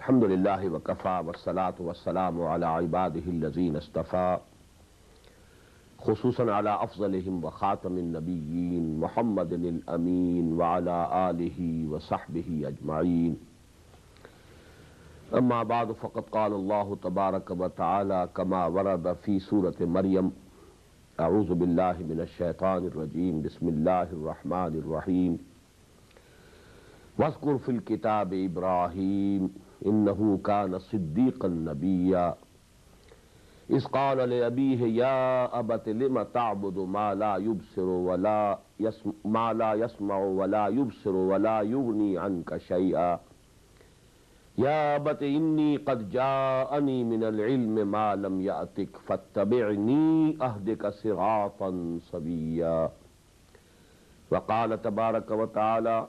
Alhamdulillahi wa kafa wa salatu wa salamu ala ibadihi allazina istafa khususan ala afzalihim wa khatamin nabiyyin Muhammadin al-amin wa ala alihi wa sahbihi ajma'in. Amma ba'du faqad qala Allahu tabaraka wa ta'ala kama warada fi surati Maryam. A'udhu billahi minash shaitanir rajim. Bismillahir rahmanir rahim. واذكر في الكتاب إبراهيم إنه كان صديقا نبيا إذ قال لأبيه يا أبت لم تعبد ما لا يسمع ولا يبصر ولا يغني عنك شيئا يا أبت إني قد جاءني من العلم ما لم يأتك فاتبعني أهدك صراطا سويا. وقال تبارك وتعالى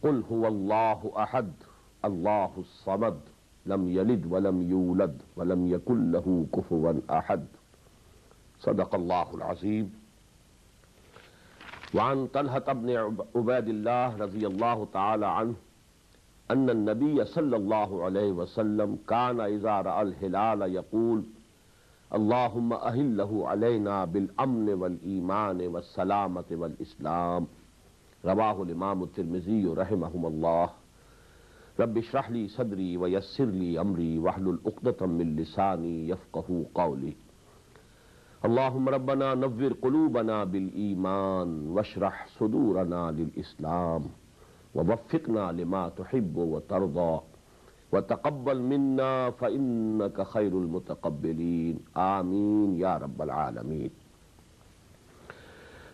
قل هو الله أحد الله الصمد لم يلد ولم يولد ولم يكن له كفوا أحد. صدق الله العظيم. وعن طلحة بن عبيد الله رضي الله تعالى عنه أن النبي صلى الله عليه وسلم كان إذا رأى الهلال يقول اللهم أهله علينا بالأمن والإيمان والسلامة والإسلام. رواه الإمام الترمذي رحمه الله. رب اشرح لي صدري ويسر لي أمري واحلل عقدة من لساني يفقهوا قولي. اللهم ربنا نور قلوبنا بالإيمان واشرح صدورنا للإسلام ووفقنا لما تحب وترضى وتقبل منا فإنك خير المتقبلين آمين يا رب العالمين.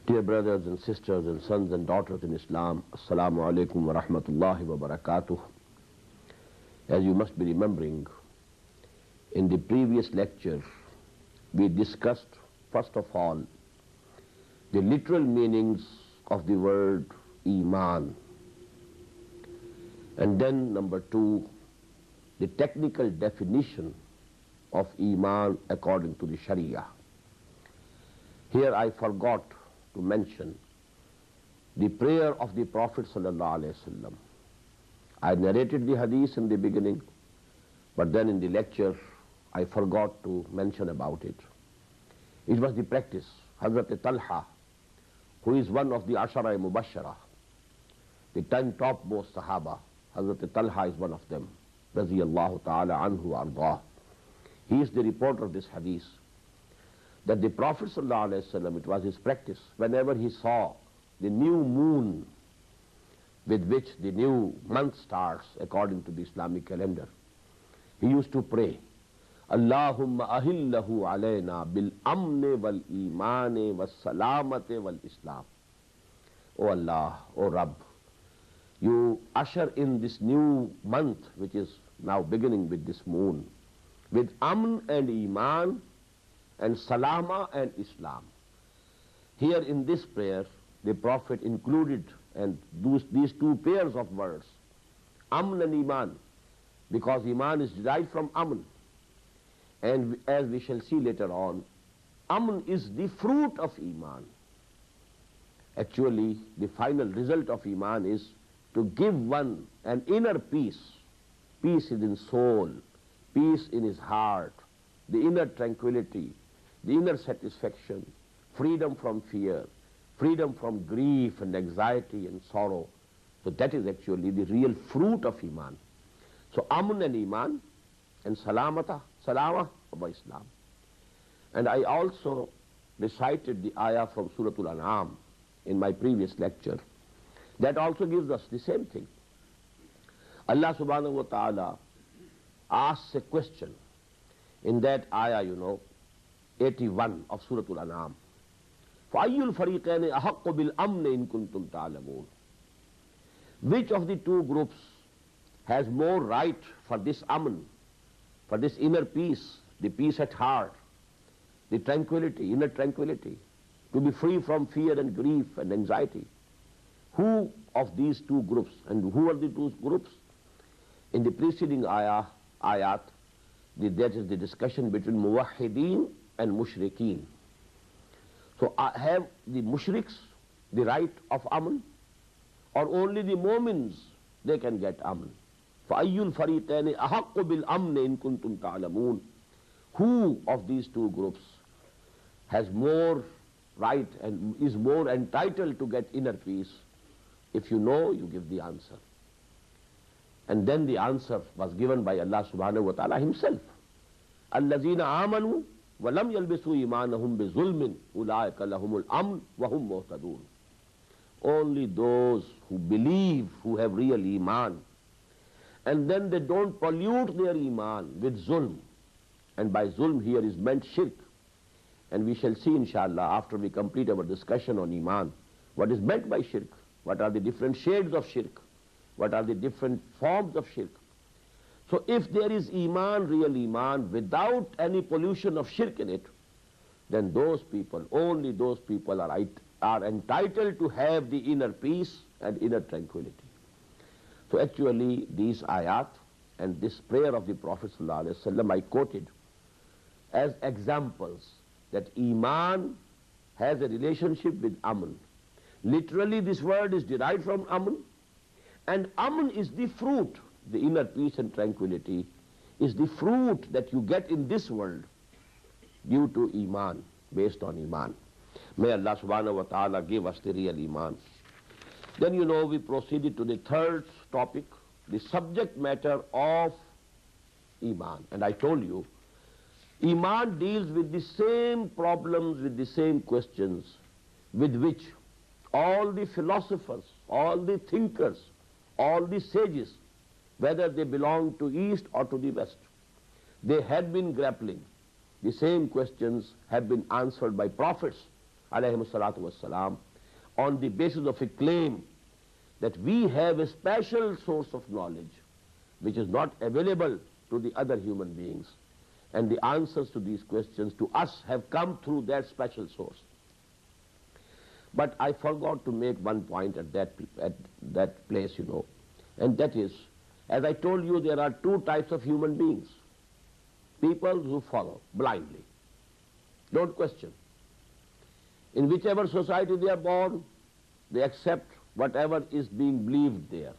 Dear brothers and sisters and sons and daughters in Islam, Assalamu alaikum wa rahmatullahi wa barakatuh. As you must be remembering, in the previous lecture we discussed first of all the literal meanings of the word Imaan, and then number two, the technical definition of Imaan according to the Sharia. Here I forgot to mention the prayer of the Prophet sallallahu alaihi wasallam. I narrated the hadith in the beginning, but then in the lecture I forgot to mention about it. It was the practice. Hazrat Talha, who is one of the Ashara Mubashara, the 10 topmost Sahaba, Hazrat Talha is one of them, Raziyallahu ta'ala anhu ardah. He is the reporter of this hadith, that the Prophet ﷺ, it was his practice, whenever he saw the new moon with which the new month starts according to the Islamic calendar, he used to pray, Allahumma ahillahu alayna bil amne wal imane wal salamate wal islam. O Allah, O Rabb, you usher in this new month which is now beginning with this moon, with amn and iman and salama and Islam. Here in this prayer, the Prophet included and these two pairs of words, Amn and Iman, because Iman is derived from Amn. And as we shall see later on, Amn is the fruit of Iman. Actually, the final result of Iman is to give one an inner peace, peace in his soul, peace in his heart, the inner tranquility, the inner satisfaction, freedom from fear, freedom from grief and anxiety and sorrow. So that is actually the real fruit of Iman. So Amun and Iman and Salama of Islam. And I also recited the ayah from Surah Al-An'am in my previous lecture. That also gives us the same thing. Allah subhanahu wa ta'ala asks a question in that ayah, 81 of Surah Al-An'am. فَأَيُّ الْفَرِيقَيْنِ أَحَقُّ بِالْأَمْنِ إِن كُنتُمْ تَعْلَمُونَ. Which of the two groups has more right for this amn, for this inner peace, the peace at heart, the tranquility, inner tranquility, to be free from fear and grief and anxiety? Who of these two groups, and who are the two groups? In the preceding ayat, that is the discussion between muwahhideen and mushrikeen. So have the mushriks the right of aman, or only the mu'mins, they can get aman? فَأَيُّ الْفَرِيقَيْنِ أَحَقُّ بِالْأَمْنِ إِن كُنتُمْ تَعْلَمُونَ. Who of these two groups has more right and is more entitled to get inner peace? If you know, you give the answer. And then the answer was given by Allah subhanahu wa ta'ala himself. الَّذِينَ آمَنُوا وَلَمْ يَلْبِسُوا إِيمَانَهُمْ بِظُلْمٍ أُولَٰئِكَ لَهُمُ الْأَمْنُ وَهُمْ مُهْتَدُونَ. Only those who believe, who have real Iman, and then they don't pollute their Iman with zulm. And by zulm here is meant shirk. And we shall see inshallah after we complete our discussion on Iman, what is meant by shirk, what are the different shades of shirk, what are the different forms of shirk. So if there is Iman, real Iman, without any pollution of shirk in it, then those people, only those people are entitled to have the inner peace and inner tranquility. So actually these ayat and this prayer of the Prophet ﷺ I quoted as examples that Iman has a relationship with Aman. Literally this word is derived from Aman, and Aman is the fruit, the inner peace and tranquility is the fruit that you get in this world due to Iman, based on Iman. May Allah subhanahu wa ta'ala give us the real Iman. Then you know we proceeded to the third topic, the subject matter of Iman. And I told you, Iman deals with the same problems, with the same questions with which all the philosophers, all the thinkers, all the sages, whether they belong to East or to the West, they had been grappling. The same questions have been answered by prophets, alayhimus salatu wassalam, on the basis of a claim that we have a special source of knowledge which is not available to the other human beings. And the answers to these questions to us have come through that special source. But I forgot to make one point at that place, you know, and that is, as I told you, there are two types of human beings. People who follow blindly, don't question. In whichever society they are born, they accept whatever is being believed there,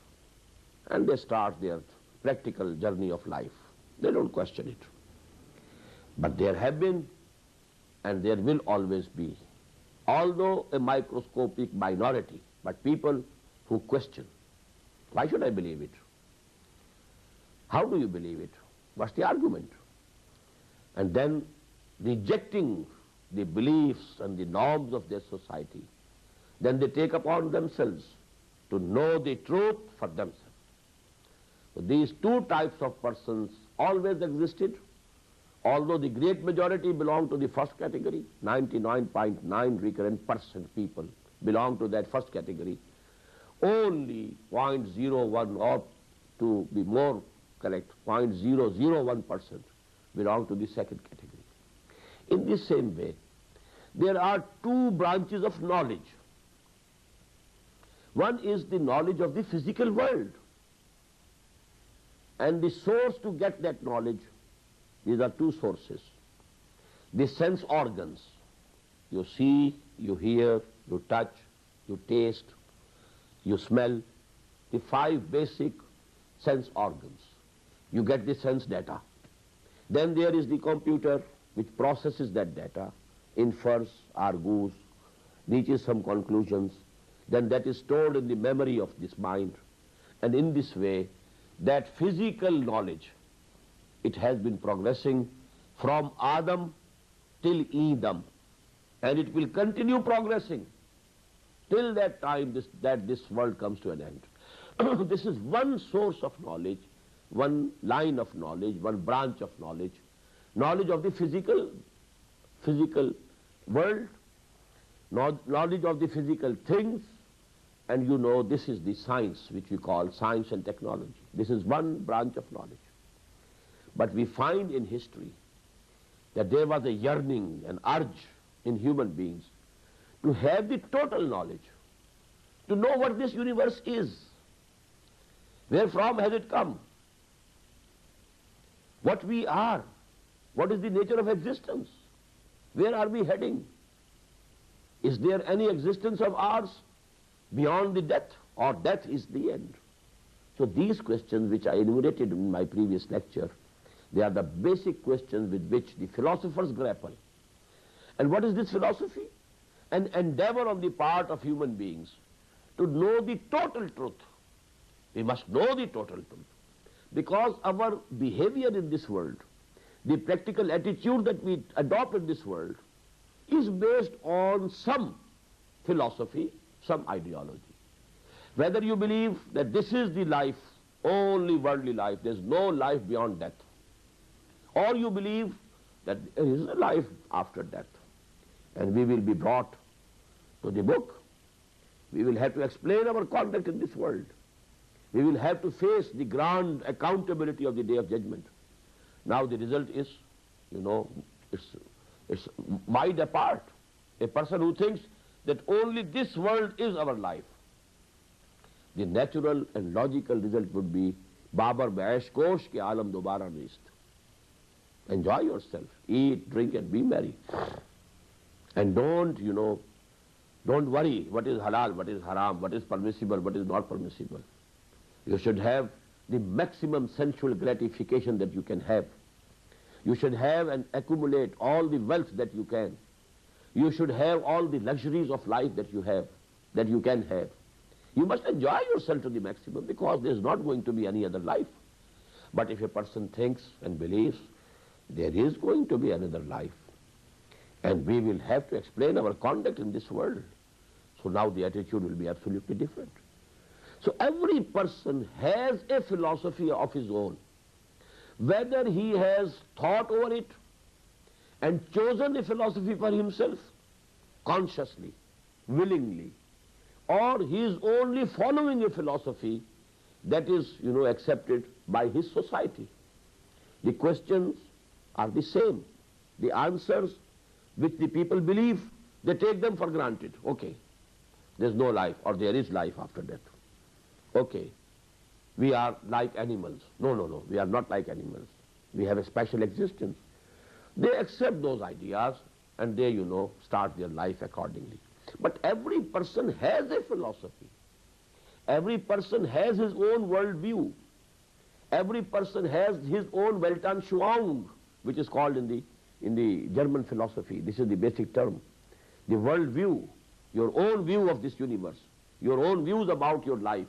and they start their practical journey of life. They don't question it. But there have been, and there will always be, although a microscopic minority, but people who question. Why should I believe it? How do you believe it? What's the argument? And then rejecting the beliefs and the norms of their society, then they take upon themselves to know the truth for themselves. So these two types of persons always existed, although the great majority belong to the first category. 99.9 recurrent % people belong to that first category. Only 0.01, or to be more correct, 0.001% belong to the second category. In the same way, there are two branches of knowledge. One is the knowledge of the physical world, and the source to get that knowledge, these are two sources. The sense organs, you see, you hear, you touch, you taste, you smell, the 5 basic sense organs. You get the sense data. Then there is the computer which processes that data, infers, argues, reaches some conclusions, then that is stored in the memory of this mind. And in this way, that physical knowledge, it has been progressing from Adam till Edom, and it will continue progressing till that time that this world comes to an end. This is one source of knowledge, one line of knowledge, one branch of knowledge, knowledge of the physical world, knowledge of the physical things, and you know this is the science which we call science and technology. This is one branch of knowledge. But we find in history that there was a yearning, an urge in human beings to have the total knowledge, to know what this universe is, where from has it come, what we are, what is the nature of existence, where are we heading, is there any existence of ours beyond the death, or death is the end. So these questions which I enumerated in my previous lecture, they are the basic questions with which the philosophers grapple. And what is this philosophy? An endeavor on the part of human beings to know the total truth. We must know the total truth. Because our behavior in this world, the practical attitude that we adopt in this world, is based on some philosophy, some ideology. Whether you believe that this is the life, only worldly life, there's no life beyond death, or you believe that there is a life after death, and we will be brought to the book. We will have to explain our conduct in this world. We will have to face the grand accountability of the Day of Judgment. Now the result is, it's wide apart. A person who thinks that only this world is our life. The natural and logical result would be, Babar Baish Kosh ke alam dobara nist. Enjoy yourself, eat, drink and be merry. And don't worry what is halal, what is haram, what is permissible, what is not permissible. You should have the maximum sensual gratification that you can have. You should have and accumulate all the wealth that you can. You should have all the luxuries of life that you can have. You must enjoy yourself to the maximum, because there is not going to be any other life. But if a person thinks and believes there is going to be another life, and we will have to explain our conduct in this world, so now the attitude will be absolutely different. So every person has a philosophy of his own. Whether he has thought over it and chosen a philosophy for himself, consciously, willingly, or he is only following a philosophy that is, accepted by his society. The questions are the same. The answers which the people believe, they take them for granted. Okay, there's no life, or there is life after death. Okay, we are like animals. No, we are not like animals. We have a special existence. They accept those ideas and they, start their life accordingly. But every person has a philosophy. Every person has his own world view. Every person has his own Weltanschauung, which is called in the German philosophy. This is the basic term. The world view, your own view of this universe, your own views about your life,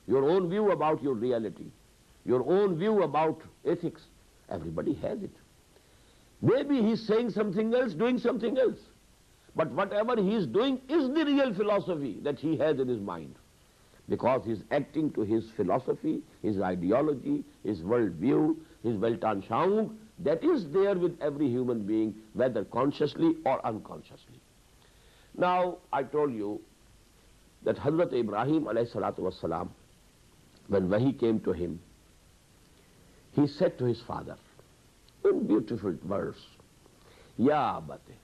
your own view about your reality, your own view about ethics. Everybody has it. Maybe he's saying something else, doing something else. But whatever he is doing is the real philosophy that he has in his mind. Because he is acting to his philosophy, his ideology, his world view, his Weltanschauung, that is there with every human being, whether consciously or unconsciously. Now, I told you that Hazrat Ibrahim alayhi salatu wassalam, when Wahi came to him, he said to his father, in beautiful verse, Ya Abate,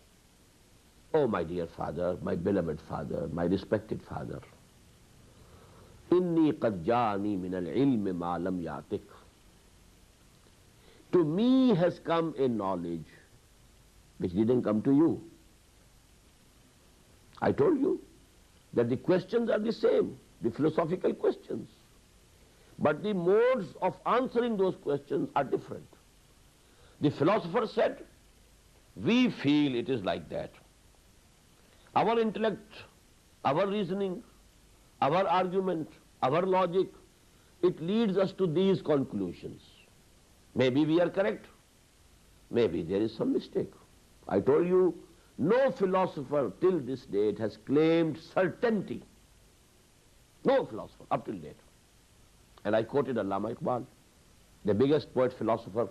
oh my dear father, my beloved father, my respected father, Inni qad ja'ani min al-ilmi ma lam ya'tik. To me has come a knowledge which didn't come to you. I told you that the questions are the same, the philosophical questions. But the modes of answering those questions are different. The philosopher said, we feel it is like that. Our intellect, our reasoning, our argument, our logic, it leads us to these conclusions. Maybe we are correct. Maybe there is some mistake. I told you, no philosopher till this date has claimed certainty. No philosopher up till date. And I quoted Allama Iqbal, the biggest poet philosopher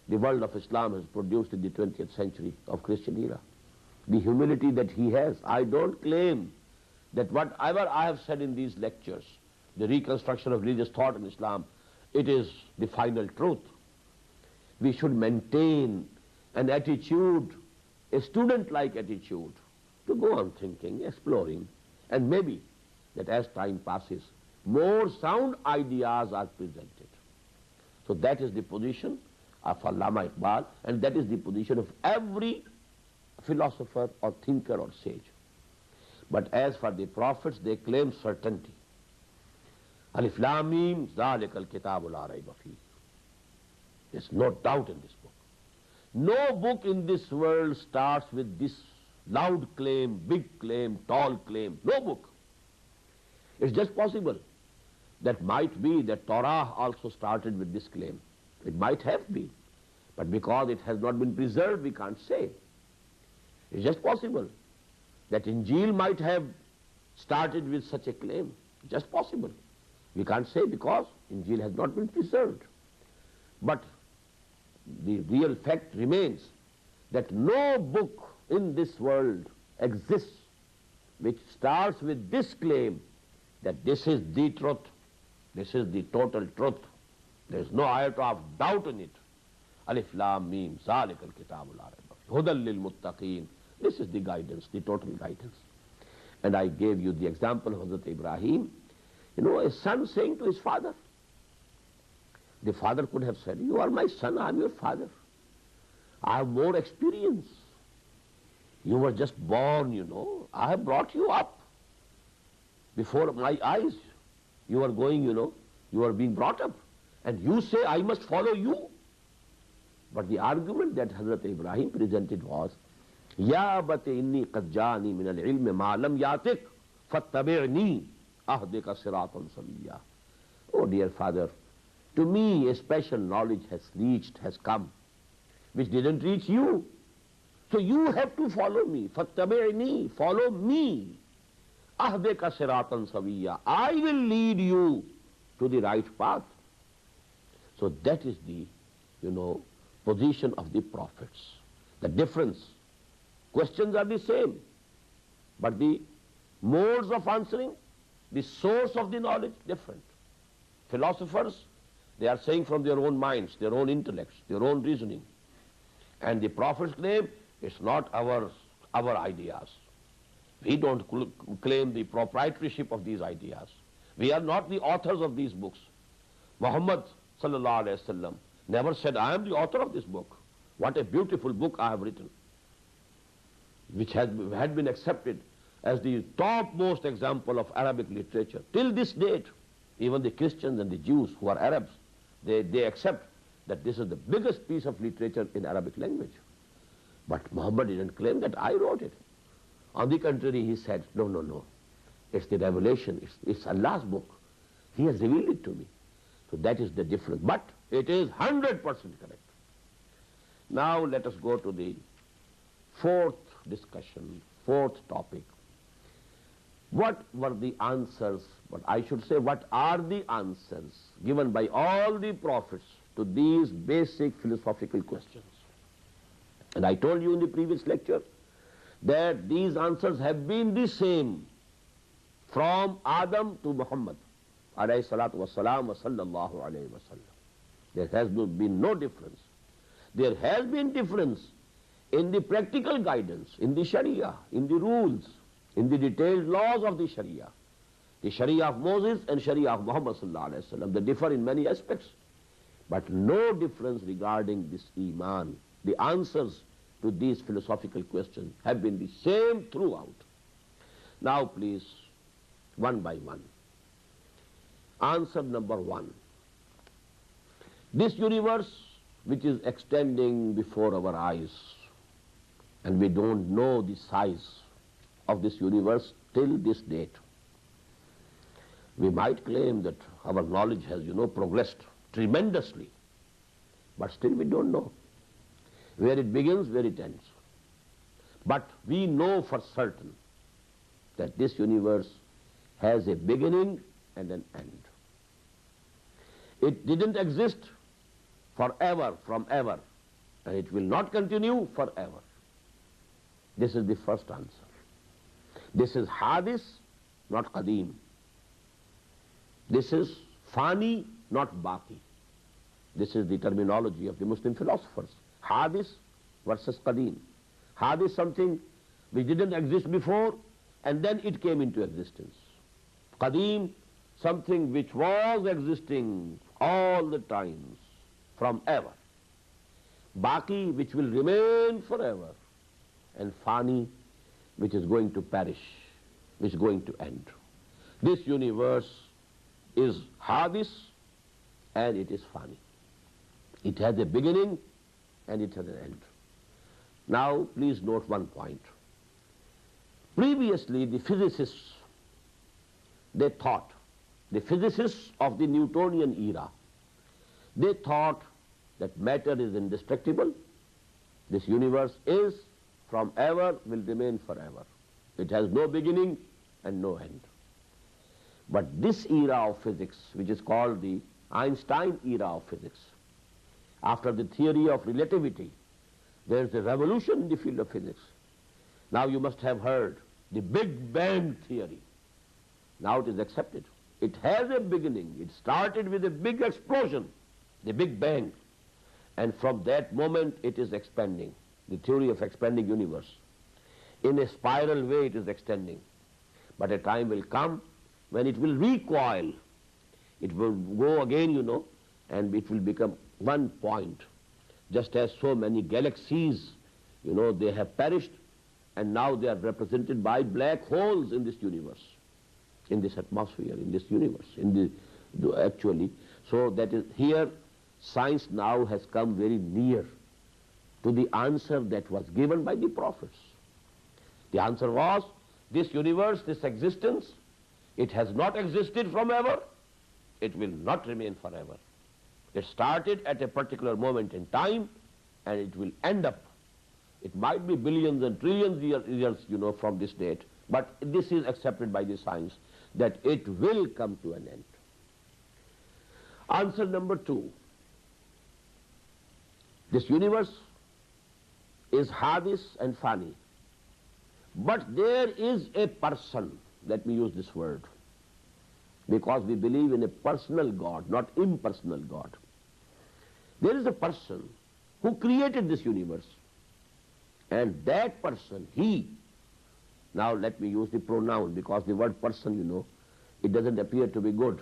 the world of Islam has produced in the 20th century of Christian era. The humility that he has. I don't claim that whatever I have said in these lectures, the reconstruction of religious thought in Islam, it is the final truth. We should maintain an attitude, a student-like attitude, to go on thinking, exploring, and maybe that as time passes, more sound ideas are presented. So that is the position of Allama Iqbal, and that is the position of every philosopher or thinker or sage. But as for the prophets, they claim certainty. Alif Lam Mim, Zalikal Kitabu la Rayba Fih. There's no doubt in this book. No book in this world starts with this loud claim, big claim, tall claim. No book. It's just possible. That might be that Torah also started with this claim. It might have been. But because it has not been preserved, we can't say. It's just possible that Injil might have started with such a claim. It's just possible. We can't say because Injil has not been preserved. But the real fact remains that no book in this world exists which starts with this claim that this is the truth, this is the total truth. There is no iota of doubt in it. Alif Lam Mim, Zalikal Kitabu la Rayba Fih, Hudan lil Muttaqeen. This is the guidance, the total guidance. And I gave you the example of Hazrat Ibrahim. You know, a son saying to his father. The father could have said, you are my son, I am your father. I have more experience. You were just born, you know. I have brought you up. Before my eyes, you are going, you know, you are being brought up. And you say, I must follow you. But the argument that Hazrat Ibrahim presented was, Ya abati inni qad ja'ani min al-ilmi ma lam yatik fattabi'ni ahdika siratan saviyya. Oh dear father, to me a special knowledge has reached, has come, which didn't reach you. So you have to follow me. Fattabi'ni, follow me. Ahdika siratan saviyya. I will lead you to the right path. So that is the, you know, position of the prophets. The difference. Questions are the same, but the modes of answering, the source of the knowledge, different. Philosophers, they are saying from their own minds, their own intellects, their own reasoning. And the prophets claim, it's not our ideas. We don't claim the proprietorship of these ideas. We are not the authors of these books. Muhammad sallallahu alaihi wasallam never said, I am the author of this book. What a beautiful book I have written, which had been accepted as the topmost example of Arabic literature. Till this date, even the Christians and the Jews who are Arabs, they accept that this is the biggest piece of literature in Arabic language. But Muhammad didn't claim that I wrote it. On the contrary, he said, no, no, no. It's the revelation. It's Allah's book. He has revealed it to me. So that is the difference. But it is 100% correct. Now let us go to the fourth discussion, fourth topic. What were the answers, but I should say what are the answers given by all the prophets to these basic philosophical questions? And I told you in the previous lecture that these answers have been the same from Adam to Muhammad alayhi salatu wassalam wa sallallahu alayhi wa sallam. There has been no difference. There has been difference in the practical guidance, in the Sharia, in the rules, in the detailed laws of the Sharia. The Sharia of Moses and Sharia of Muhammad sallallahu alayhi wa sallam, they differ in many aspects. But no difference regarding this Iman. The answers to these philosophical questions have been the same throughout. Now please, one by one. Answer number one. This universe which is extending before our eyes, and we don't know the size of this universe till this date. We might claim that our knowledge has, progressed tremendously, but still we don't know where it begins, where it ends. But we know for certain that this universe has a beginning and an end. It didn't exist forever, from ever, and it will not continue forever. This is the first answer. This is hadis, not qadim. This is fani, not baqi. This is the terminology of the Muslim philosophers. Hadis versus qadim. Hadis, something which didn't exist before and then it came into existence. Qadim, something which was existing all the times, from ever. Baqi, which will remain forever. And fani, which is going to perish, which is going to end. This universe is hadis and it is fani. It has a beginning and it has an end. Now please note one point. Previously the physicists, they thought, the physicists of the Newtonian era, they thought that matter is indestructible. This universe is from ever, will remain forever. It has no beginning and no end. But this era of physics, which is called the Einstein era of physics, after the theory of relativity, there is a revolution in the field of physics. Now you must have heard the Big Bang theory. Now it is accepted. It has a beginning. It started with a big explosion, the Big Bang. And from that moment it is expanding. The theory of expanding universe. In a spiral way it is extending. But a time will come when it will recoil. It will go again, you know, and it will become one point. Just as so many galaxies, you know, they have perished and now they are represented by black holes in this universe, in this atmosphere, in this universe, in the actually. So that is here, science now has come very near to the answer that was given by the prophets. The answer was, this universe, this existence, it has not existed from ever, it will not remain forever. It started at a particular moment in time and it will end up. It might be billions and trillions years, you know, from this date, but this is accepted by the science that it will come to an end. Answer number 2. This universe is hadis and fani. But there is a person, let me use this word, because we believe in a personal God, not impersonal God. There is a person who created this universe, and that person, he, now let me use the pronoun, because the word person, you know, it doesn't appear to be good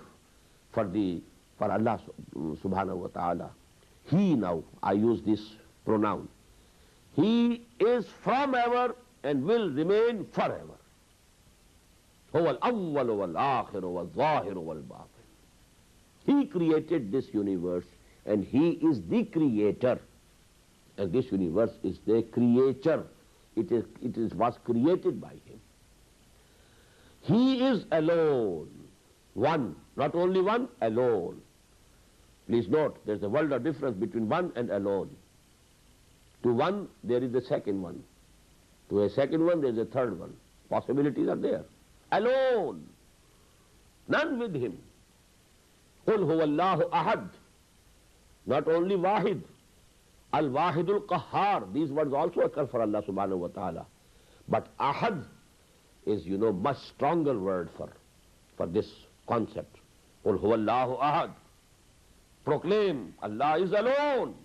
for Allah subhanahu wa ta'ala. He, now, I use this pronoun. He is from ever and will remain forever. هو الأول والآخر والظاهر والباطن. He created this universe and he is the creator. And this universe is the creature. It was created by him. He is alone. One, not only one, alone. Please note, there's a world of difference between one and alone. To one, there is a second one. To a second one, there is a third one. Possibilities are there. Alone. None with him. قُلْ هُوَ اللَّهُ أَحَدٌ. Not only Wahid. Al-Wahidul Qahhar. These words also occur for Allah subhanahu wa ta'ala. But Ahad is, you know, much stronger word for this concept. قُلْ هُوَ اللَّهُ أَحَدٌ. Proclaim, Allah is alone.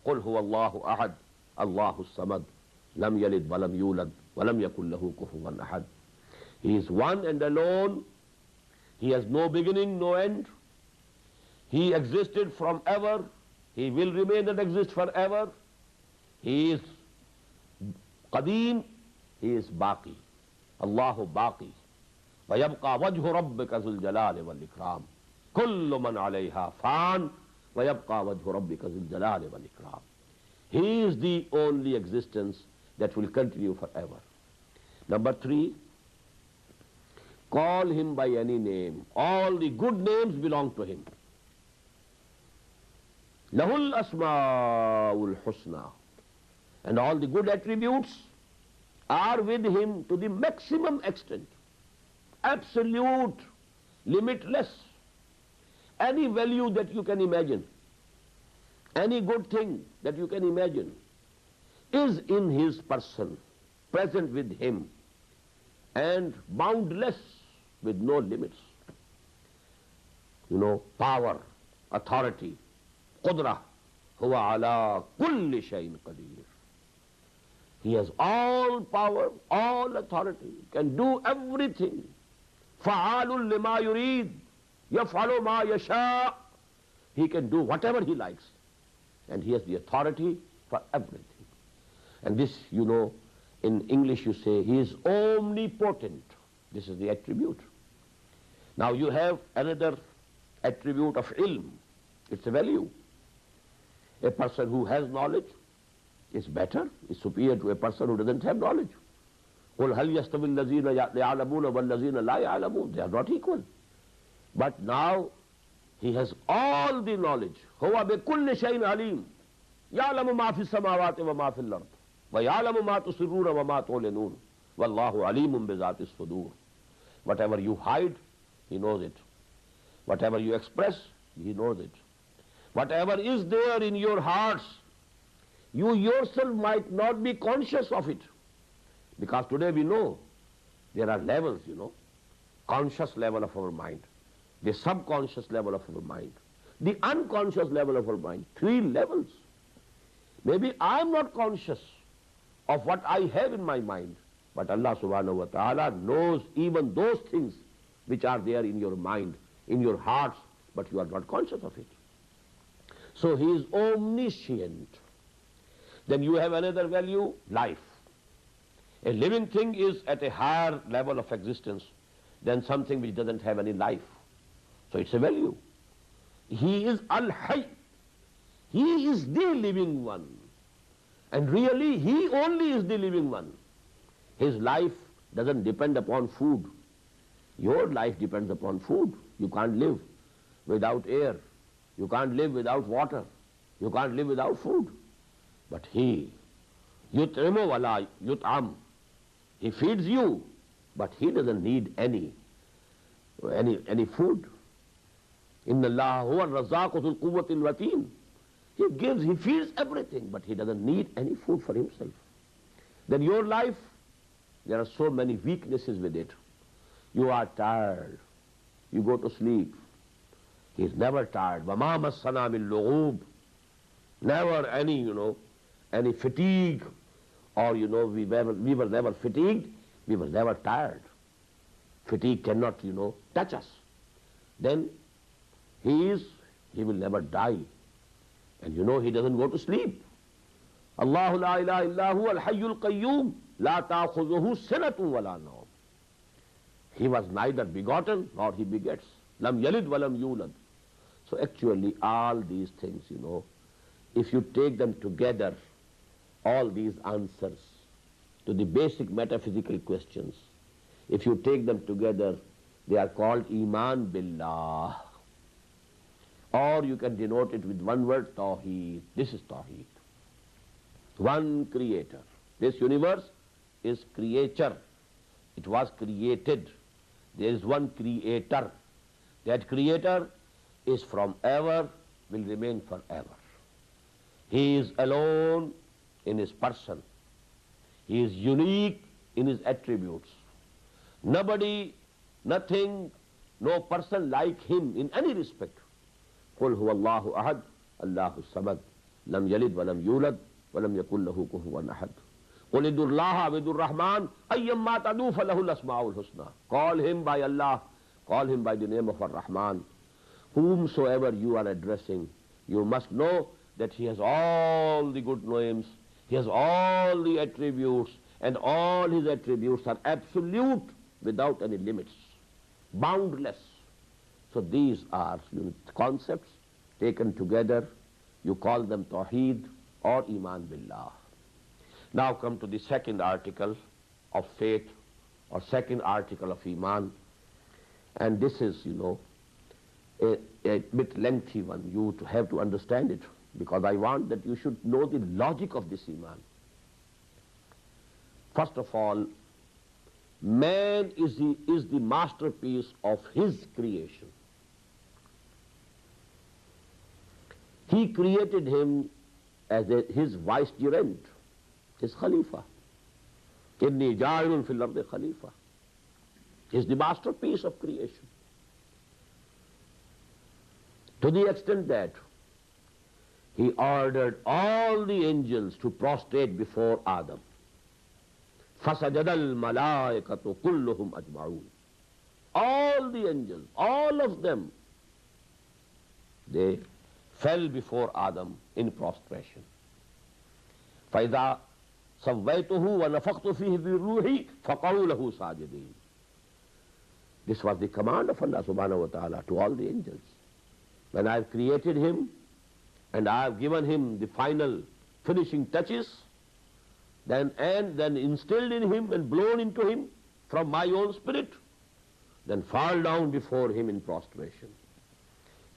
قُلْ هُوَ اللَّهُ أَحَدٌ. اللَّهُ الصَّمَدُ. لَمْ يَلِدْ وَلَمْ يُولَدْ وَلَمْ يَكُنْ لَهُ كُفُوًا أَحَدٌ. He is one and alone. He has no beginning, no end. He existed from ever. He will remain and exist forever. He is Qadeem. He is Baqi. Allahu Baqi. وَيَبْقَى وَجْهُ رَبِّكَ ذُو الْجَلَالِ وَالْإِكْرَامِ كُلُّ مَنْ عَلَيْهَا فَانٍ وَيَبْقَى وَجْهُ رَبِّكَ ذُو الْجَلَالِ وَالْإِكْرَامِ. He is the only existence that will continue forever. Number 3, call him by any name. All the good names belong to him. Lahul asma'ul husna. And all the good attributes are with him to the maximum extent. Absolute, limitless. Any value that you can imagine, any good thing that you can imagine is in his person, present with him, and boundless with no limits. You know, power, authority, qudra, huwa ala kulli shayin qadir. He has all power, all authority, can do everything. Fa'alul lima yurid, yaf'alu ma yasha. He can do whatever he likes. And he has the authority for everything. And this, you know, in English you say, he is omnipotent. This is the attribute. Now you have another attribute of ilm. It's a value. A person who has knowledge is better, is superior to a person who doesn't have knowledge. قُلْ هَلْ يَسْتَوِي الَّذِينَ يَعْلَمُونَ وَالَّذِينَ لَا يَعْلَمُونَ. They are not equal. But now he has all the knowledge. هُوَ بِكُلِّ شَيْءٍ عَلِيمٌ يَعْلَمُ مَا فِي السَّمَاوَاتِ وَمَا فِي الْأَرْضِ وَيَعْلَمُ مَا تُسِرُّونَ وَمَا تُعْلِنُونَ وَاللَّهُ عَلِيمٌ بِذَاتِ الصُّدُورِ. Whatever you hide, he knows it. Whatever you express, he knows it. Whatever is there in your hearts, you yourself might not be conscious of it. Because today we know there are levels, conscious level of our mind, the subconscious level of our mind, the unconscious level of our mind, 3 levels. Maybe I am not conscious of what I have in my mind, but Allah subhanahu wa ta'ala knows even those things which are there in your mind, in your hearts, but you are not conscious of it. So he is omniscient. Then you have another value, life. A living thing is at a higher level of existence than something which doesn't have any life. So it's a value. He is Al-Hayy. He is the living one. And really, he only is the living one. His life doesn't depend upon food. Your life depends upon food. You can't live without air. You can't live without water. You can't live without food. But he, yut'imu wala yut'am. He feeds you, but he doesn't need any food. Inna Allah huwa ar-razzaqu dhul quwwatil mateen. He gives, he feeds everything, but he doesn't need any food for himself. Then your life, there are so many weaknesses with it. You are tired. You go to sleep. He is never tired. وَمَا مَسَّنَا مِن لُغُوبٍ. Never any fatigue, or we were never fatigued, we were never tired. Fatigue cannot, touch us. Then he will never die. And he doesn't go to sleep. Allahu la ilaha illa huwa al-hayyul qayyum la ta'khudhuhu sinatun wa la nawm. He was neither begotten nor he begets. Lam yalid wa lam yulad. So actually all these things, if you take them together, all these answers to the basic metaphysical questions, if you take them together, they are called Imaan billah. Or you can denote it with one word, Tawheed. This is Tawheed. One creator. This universe is creature. It was created. There is one creator. That creator is from ever, will remain forever. He is alone in his person. He is unique in his attributes. Nobody, nothing, no person like him in any respect. قُلْ هُوَ اللَّهُ أَحَدٌ اللَّهُ الصَّمَدُ لَمْ يَلِدْ وَلَمْ يُولَدْ وَلَمْ يَكُنْ لَهُ كُفُوًا أَحَدٌ قُلِ ادْعُوا اللَّهَ وَادْعُوا الرَّحْمَنَ أَيَّمَّا تَدْعُوا فَلَهُ الْأَسْمَاءُ الْحُسْنَى. Call him by Allah, call him by the name of Ar-Rahman. Whomsoever you are addressing, you must know that he has all the good names, he has all the attributes, and all his attributes are absolute without any limits, boundless. So these are concepts taken together. You call them Tawheed or Imaan billah. Now come to the second article of faith, or second article of Imaan. And this is, a bit lengthy one. You have to understand it, because I want that you should know the logic of this Imaan. First of all, man is the masterpiece of his creation. He created him as his vicegerent, his Khalifa. Inni ja'ilun fil ardi Khalifa. He is the masterpiece of creation. To the extent that he ordered all the angels to prostrate before Adam. فَسَجَدَ الْمَلَائِكَةُ كُلُّهُمْ أَجْمَعُونَ. All the angels, all of them, they fell before Adam in prostration. فَإِذَا سَوَّيْتُهُ وَنَفَخْتُ فِيهِ بِالرُّوحِ فَقَعُوا لَهُ سَاجِدِينَ. This was the command of Allah subhanahu wa ta'ala to all the angels. When I have created him and I have given him the final finishing touches, then instilled in him and blown into him from my own spirit, then fall down before him in prostration.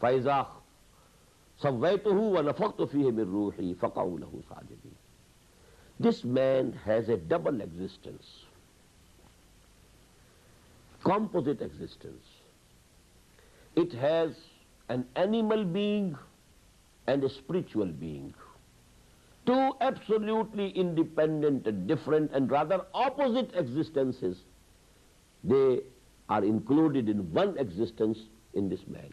فَإِذَا سَوَّيْتُهُ وَنَفَخْتُ فِيهِ مِنْ رُوحِي فَقَعُوا لَهُ سَاجِدِينَ. This man has a double existence, composite existence. It has an animal being and a spiritual being. Two absolutely independent and different and rather opposite existences. They are included in one existence in this man.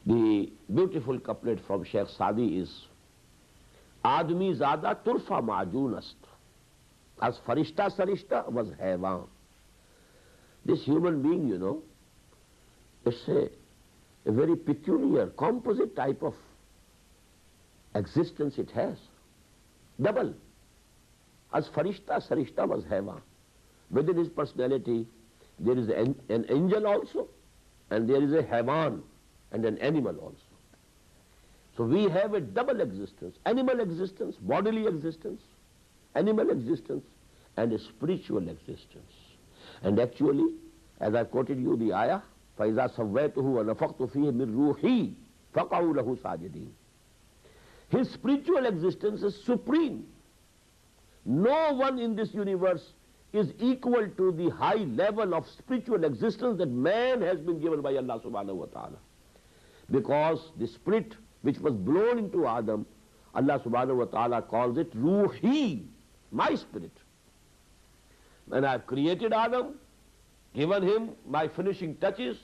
The beautiful couplet from Sheikh Sadi is, Admi zada turfa ma'junast, as farishta sarishta was haywan. This human being, you know, it's a very peculiar, composite type of existence it has. Double. As farishta sarishta was haywan. Within his personality, there is an angel also, and there is a haywan, and an animal also. So we have a double existence, animal existence, bodily existence, animal existence, and a spiritual existence. And actually, as I quoted you the ayah, فَإِذَا سَوَّيْتُهُ وَنَفَخْتُ فِيهِ مِنْ رُوحِي فَقَعُوا لَهُ سَاجِدِينَ. His spiritual existence is supreme. No one in this universe is equal to the high level of spiritual existence that man has been given by Allah subhanahu wa ta'ala. Because the spirit which was blown into Adam, Allah subhanahu wa ta'ala calls it Ruhi, my spirit. When I have created Adam, given him my finishing touches,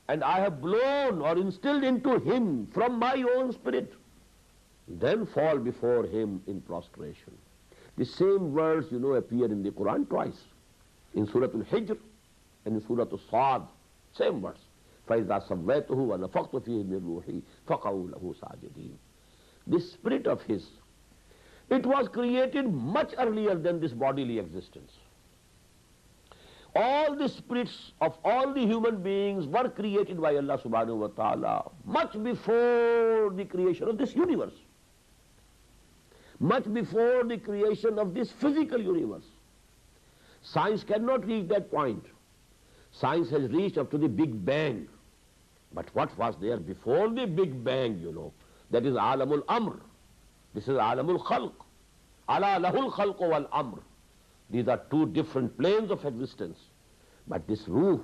and I have blown or instilled into him from my own spirit, then fall before him in prostration. The same words, you know, appear in the Quran twice, in Surah Al-Hijr and in Surah Al-Sad, same words. فَإِذَا سَوَّيْتُهُ وَنَفَخْتُ فِيهِ مِنْ رُوحِي فَقَعُوا لَهُ سَاجِدِينَ. This spirit of his, it was created much earlier than this bodily existence. All the spirits of all the human beings were created by Allah subhanahu wa ta'ala much before the creation of this universe, much before the creation of this physical universe. Science cannot reach that point. Science has reached up to the Big Bang. But what was there before the Big Bang, you know? That is Alamul Amr. This is Alamul Khalq. Ala lahul khalq wal amr. These are two different planes of existence. But this ruh,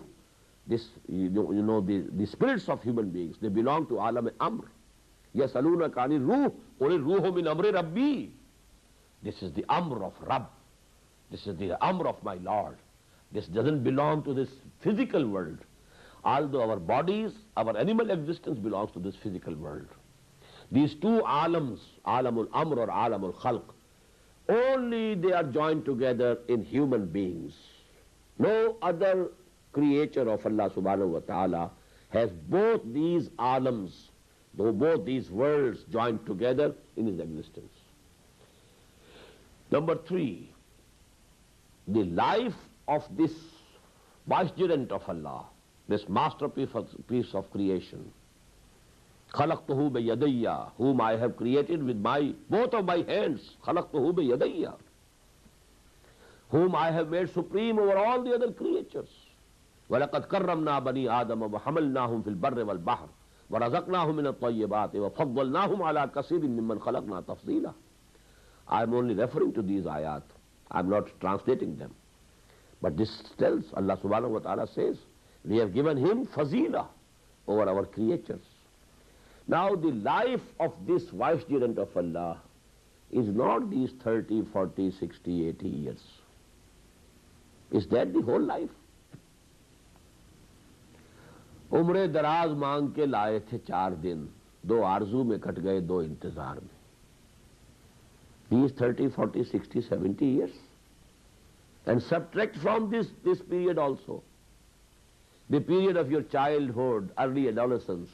this, the spirits of human beings, they belong to Alam Amr. Yasaluna kani ruh, qul ruhu min amri rabbi. This is the Amr of Rabb. This is the Amr of my Lord. This doesn't belong to this physical world. Although our bodies, our animal existence belongs to this physical world. These two alams, Alamul Amr or Alamul Khalq, only they are joined together in human beings. No other creature of Allah subhanahu wa ta'ala has both these alams, both these worlds joined together in his existence. Number 3, the life of this vicegerent of Allah, this masterpiece of creation, خَلَقْتُهُ بِيَدَيَّ, whom I have created with both of my hands, خَلَقْتُهُ بِيَدَيَّ, whom I have made supreme over all the other creatures. وَلَقَدْ كَرَّمْنَا بَنِي آدَمَ وَحَمَلْنَاهُمْ فِي الْبَرِّ وَالْبَحْرِ وَرَزَقْنَاهُمْ مِنَ الطَّيِّبَاتِ وَفَضَّلْنَاهُمْ عَلَى كَثِيرٍ مِّمَّنْ خَلَقْنَا تَفْضِيلًا. I am only referring to these ayat. I am not translating them. But this tells, Allah subhanahu wa ta'ala says, we have given him fazila over our creatures. Now the life of this vicegerent of Allah is not these 30, 40, 60, 80 years. Is that the whole life? उम्र दराज मांग के लाए थे 4 दिन, 2 आरजू में cut गए 2 इंतजार में. These 30, 40, 60, 70 years. And subtract from this period also the period of your childhood, early adolescence,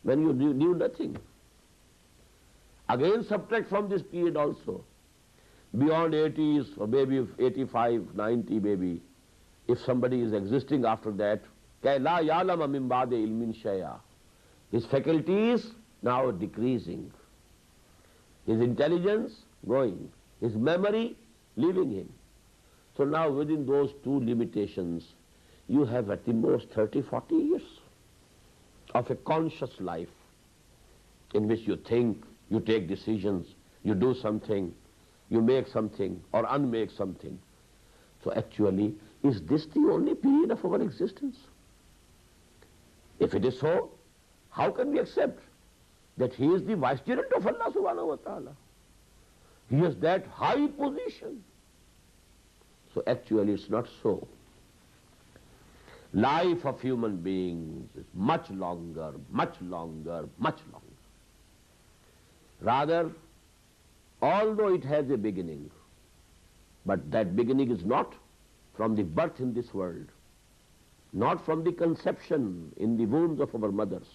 when you knew nothing. Again subtract from this period also, beyond 80s or maybe 85, 90 maybe, if somebody is existing after that, كَيْ لَا يَعْلَمَ مِنْ بَعْدِ عِلْمٍ شَيْئًا. His faculties now decreasing, his intelligence going, his memory leaving him. So now within those two limitations, you have at the most 30, 40 years of a conscious life in which you think, you take decisions, you do something, you make something or unmake something. So actually, is this the only period of our existence? If it is so, how can we accept that he is the vicegerent of Allah subhanahu wa ta'ala? He has that high position. So actually it's not so. Life of human beings is much longer, much longer, much longer. Rather, although it has a beginning, but that beginning is not from the birth in this world, not from the conception in the wombs of our mothers.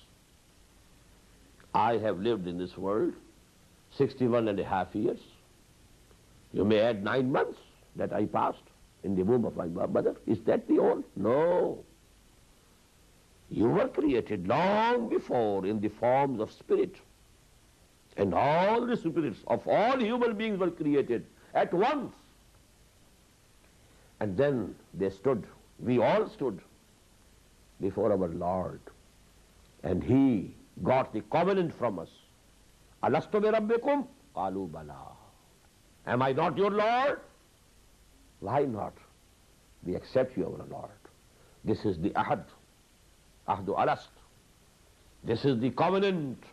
I have lived in this world 61.5 years. You may add 9 months that I passed in the womb of my mother. Is that the all? No. You were created long before in the forms of spirit. And all the spirits of all human beings were created at once. And then they stood, we all stood before our Lord. And he got the covenant from us. Alastu bi rabbikum? Qalu bala. Am I not your Lord? Why not? We accept you, our Lord. This is the ahad, ahdu alast. This is the covenant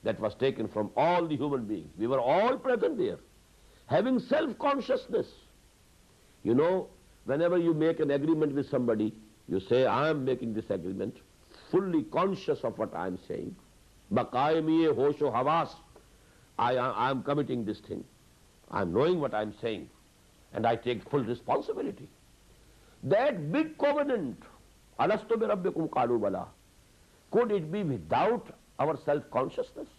that was taken from all the human beings. We were all present there, having self-consciousness. You know, whenever you make an agreement with somebody, you say, I am making this agreement, fully conscious of what I am saying. Baqaye miye hosho hawas. I am committing this thing. I am knowing what I am saying. And I take full responsibility. That big covenant, alastu bi rabbikum qalu bala, could it be without our self-consciousness?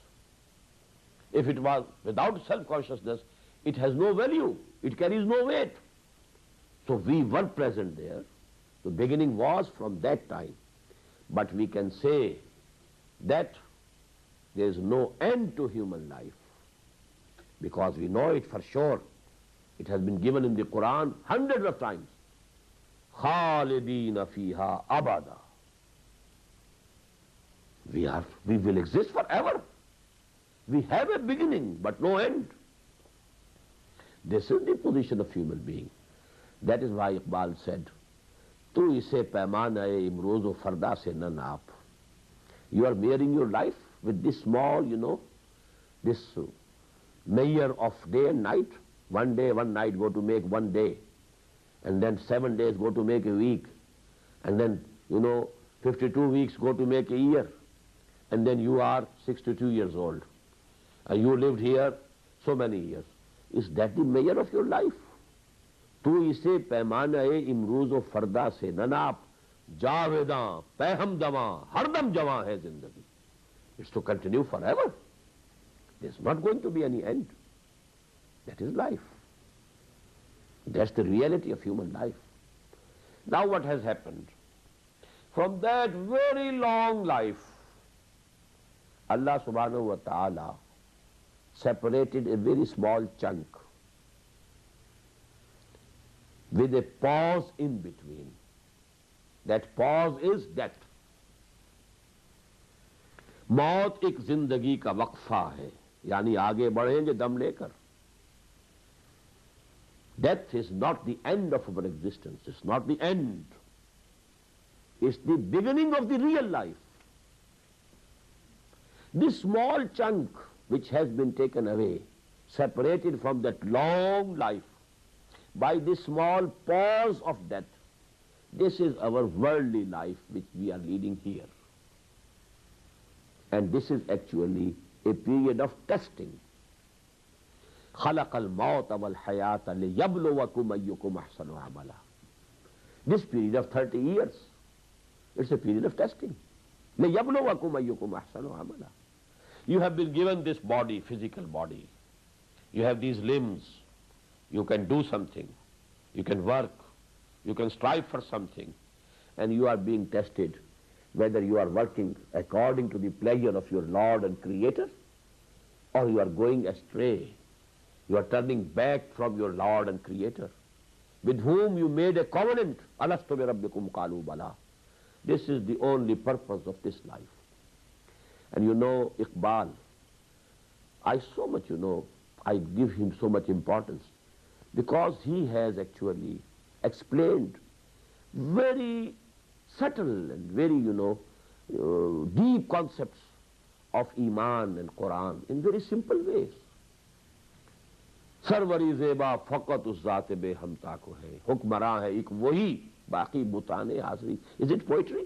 If it was without self-consciousness, it has no value, it carries no weight. So we were present there. The beginning was from that time. But we can say that there is no end to human life, because we know it for sure. It has been given in the Quran hundreds of times. Khalidina fiha abada. We will exist forever. We have a beginning but no end. This is the position of human being. That is why Iqbal said, Tu ise paimana-e imroz-o farda se na naap. You are measuring your life with this small, this measure of day and night. One day, one night go to make one day. And then 7 days go to make a week. And then, 52 weeks go to make a year. And then you are 62 years old. And you lived here so many years. Is that the measure of your life? Tu ise paimana-e imroz-o farda se na naap. Javedan, peham dama, hardam jama hai zindagi. It's to continue forever. There's not going to be any end. That is life. That's the reality of human life. Now what has happened? From that very long life, Allah subhanahu wa ta'ala separated a very small chunk with a pause in between. That pause is death. मौत एक जिंदगी का वक्फा है, यानी आगे बढ़ेंगे दम लेकर. Death is not the end of our existence. It's not the end. It's the beginning of the real life. This small chunk which has been taken away, separated from that long life by this small pause of death, this is our worldly life which we are leading here. And this is actually a period of testing. خَلَقَ الْمَوْتَ وَالْحَيَاةَ لِيَبْلُوَكُمْ أَيُّكُمْ أَحْسَنُ عَمَلًا. This period of 30 years, it's a period of testing. لِيَبْلُوَكُمْ أَيُّكُمْ أَحْسَنُ عَمَلًا. You have been given this body, physical body. You have these limbs. You can do something. You can work. You can strive for something, and you are being tested whether you are working according to the pleasure of your Lord and Creator, or you are going astray. You are turning back from your Lord and Creator, with whom you made a covenant. Alastu bi rabbikum qalu bala. This is the only purpose of this life. And you know, Iqbal, I so much, I give him so much importance, because he has actually explained very subtle and very, deep concepts of Iman and Quran in very simple ways. Sarwari zeba faqat us zat be hamta ko hai, hukmara hai ik wahi, baqi butane hazri. Is it poetry?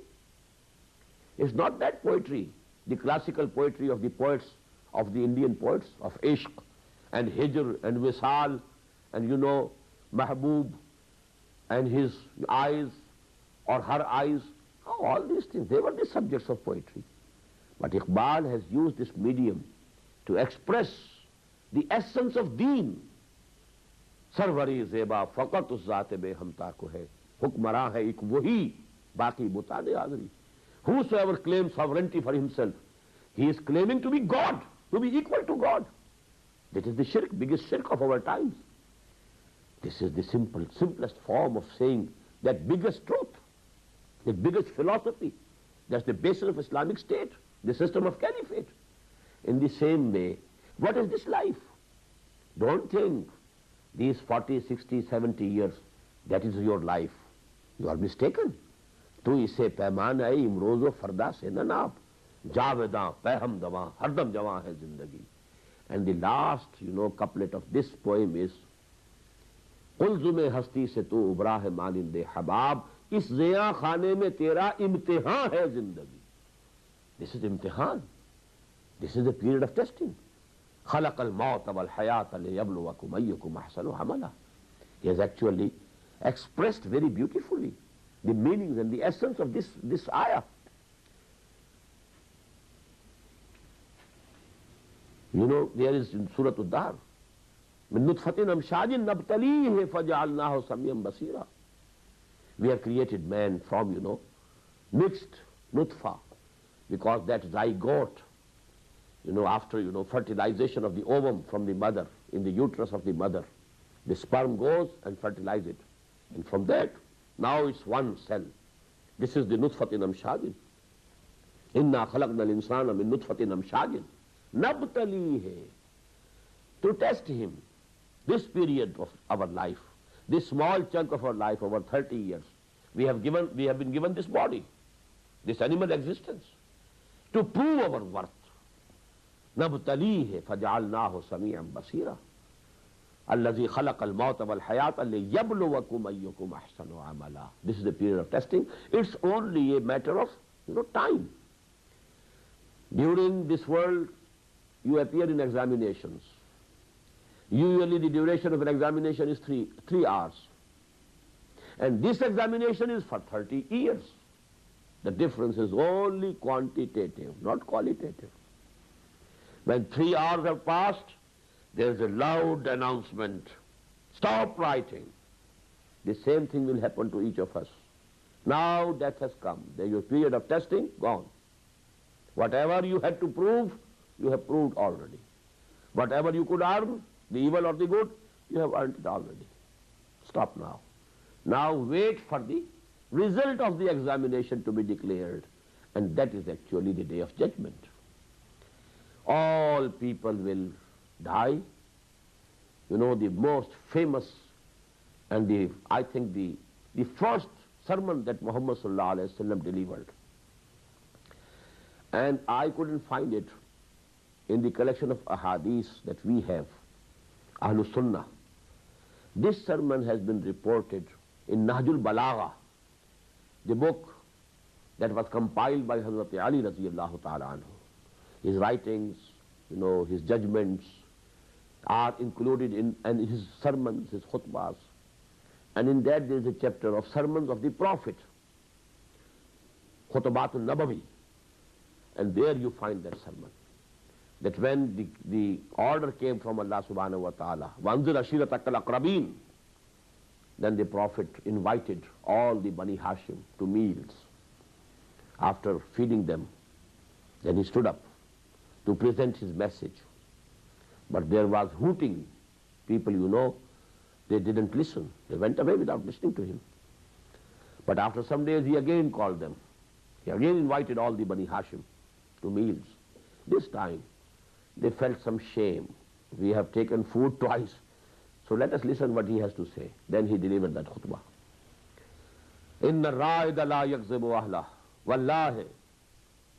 It's not that poetry, the classical poetry of the poets, of the Indian poets, of Ishq and Hijr and Wisal and Mahbub and his eyes or her eyes. Oh, all these things, they were the subjects of poetry. But Iqbal has used this medium to express the essence of deen. Sarwari zeba faqat us zat be hamta ko hai, hukmara hai ik wahi, baqi butane hazri. Whosoever claims sovereignty for himself, he is claiming to be God, to be equal to God. That is the shirk, biggest shirk of our times. This is the simplest form of saying that biggest truth, the biggest philosophy. That's the basis of Islamic State, the system of caliphate. In the same way, what is this life? Don't think these 40, 60, 70 years, that is your life. You are mistaken. Tu ise paiman hai imrozo farda se na naap, javedan peham dawa, hardam jawan hai zindagi. And the last, couplet of this poem is, Qulzume hasti se tu ubra hai malinde habab, is ziya khane mein tera imtihan hai zindagi. This is imtihan. This is a period of testing. Khalaq al-maut wal hayat liyabluwakum ayyukum ahsanu amala. He has actually expressed very beautifully the meanings and the essence of this ayah. There is in Surah Ad-Dahr, min nutfatin amshajin nabtalihi faja'alnahu samiyyan basira. We have created man from, mixed nutfa, because that zygote, after, fertilization of the ovum from the mother, in the uterus of the mother, the sperm goes and fertilizes it. And from that, now it's one cell. This is the nutfatin amshajin. Inna khalaqna al-insana min nutfatin amshajin. Nabtalihi. To test him. This period of our life, this small chunk of our life, over 30 years, we have been given this body, this animal existence, to prove our worth. Nabtalihi faja'alnahu sami'an basira. Allazi khalaqa al-mawta wal hayata liyabluwakum ayyukum ahsanu amala. This is the period of testing. It's only a matter of, time. During this world, you appear in examinations. Usually the duration of an examination is three hours. And this examination is for 30 years. The difference is only quantitative, not qualitative. When 3 hours have passed, there is a loud announcement. Stop writing. The same thing will happen to each of us. Now death has come. There is a period of testing, gone. Whatever you had to prove, you have proved already. Whatever you could earn, the evil or the good, you have earned it already. Stop now. Now wait for the result of the examination to be declared. And that is actually the day of judgment. All people will die. The most famous and I think the first sermon that Muhammad sallallahu alaihi wasallam delivered. And I couldn't find it in the collection of ahadith that we have, Ahlus Sunnah. This sermon has been reported in Nahjul Balagha, the book that was compiled by Hazrat Ali radiyallahu ta'ala anhu. His writings, his judgments are included in and his sermons, his khutbahs. And in that there is a chapter of sermons of the Prophet, Khutbatul Nabawi. And there you find that sermon. That when the order came from Allah subhanahu wa ta'ala, وَأَنزِلْ عَشِيرَتَكَ الْأَقْرَبِينَ, Then the Prophet invited all the Bani Hashim to meals. After feeding them, then he stood up to present his message. But there was hooting. People, they didn't listen. They went away without listening to him. But after some days, he again called them. He again invited all the Bani Hashim to meals. This time, they felt some shame. We have taken food twice, so let us listen what he has to say. Then he delivered that khutbah. Inna ra'ida la yakzibu ahlah. Wallahi,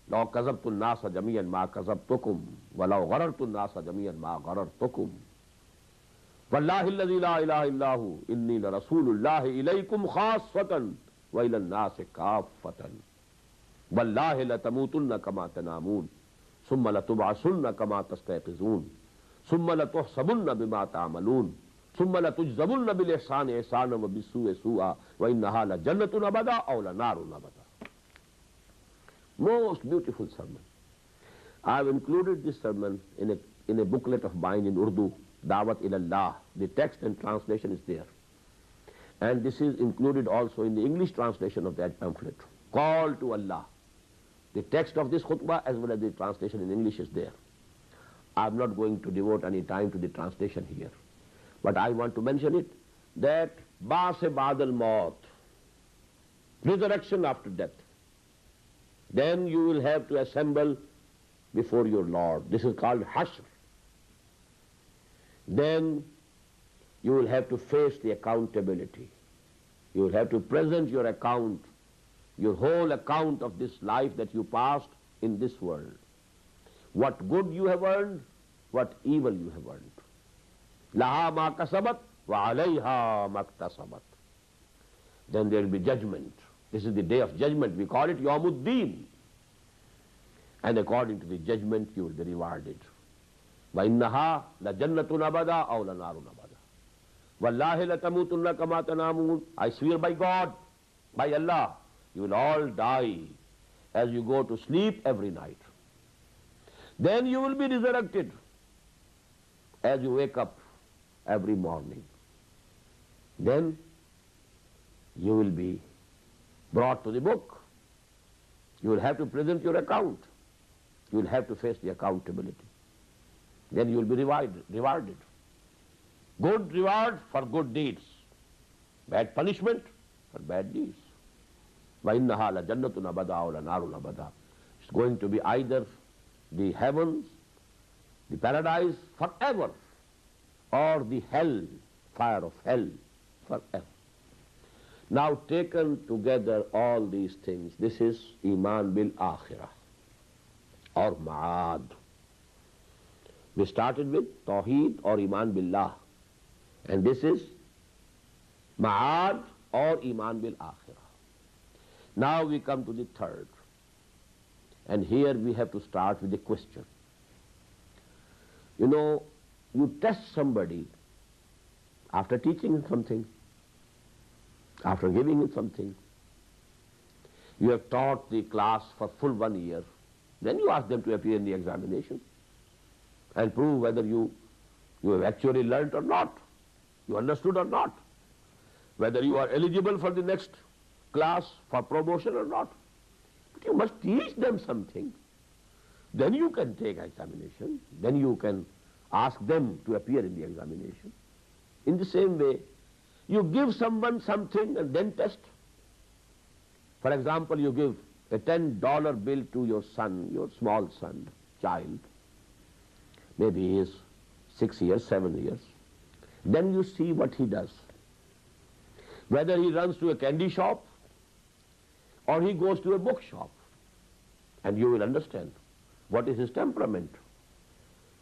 law kazabtu an-nasa jami'an ma kazabtukum, wa law gharartu an-nasa jami'an ma gharartukum. Wallahi alladhi la ilaha illahu, inni la rasulullahi ilaykum khassatan, wa ila an-nasi kaffatan. Wallahi la tamutunna kama tanamun, summa la tub'asunna kama tastayqizun, summa la tuhsabunna bima ta'malun, summa la tujzamunna bil ihsani ihsana wa bis su'i su'a, wa innaha la jannatun abada aw la narun abada. Most beautiful sermon. I have included this sermon in a booklet of mine in Urdu, Dawat ilallah. The text and translation is there. And this is included also in the English translation of that pamphlet, Call to Allah. The text of this khutbah as well as the translation in English is there. I am not going to devote any time to the translation here. But I want to mention it, that Ba'as ba'd al-maut, resurrection after death. Then you will have to assemble before your Lord. This is called Hashr. Then you will have to face the accountability. You will have to present your account, your whole account of this life that you passed in this world. What good you have earned, what evil you have earned. Laha ma kasabat wa alayha maktasabat. Then there will be judgment. This is the day of judgment. We call it Yawmuddin. And according to the judgment, you will be rewarded. وَإِنَّهَا لَجَنَّةٌ أَبَدًا أَوْ لَنَارٌ أَبَدًا وَاللَّهِ لَتَمُوتُنَّ كَمَا تَنَامُونَ. I swear by God, by Allah, you will all die as you go to sleep every night. Then you will be resurrected as you wake up every morning. Then you will be brought to the book. You will have to present your account. You will have to face the accountability. Then you will be rewarded. Good reward for good deeds. Bad punishment for bad deeds. وَإِنَّهَا لَجَنَّةٌ أَبَدًا أَوْ لَنَارٌ أَبَدًا. It's going to be either the heavens, the paradise forever, or the hell, fire of hell forever. Now taken together all these things, this is Iman bil Akhirah or Ma'ad. We started with Tawheed or Iman Billah, and this is Ma'ad or Iman bil Akhirah. Now we come to the third, and here we have to start with a question. You test somebody after teaching him something, after giving him something. You have taught the class for full 1 year. Then you ask them to appear in the examination and prove whether you have actually learnt or not, you understood or not, whether you are eligible for the next class for promotion or not. But you must teach them something. Then you can take examination. Then you can ask them to appear in the examination. In the same way, you give someone something and then test. For example, you give a $10 bill to your son, your small son, child. Maybe he is 6 years, 7 years. Then you see what he does. Whether he runs to a candy shop or he goes to a bookshop. And you will understand what is his temperament,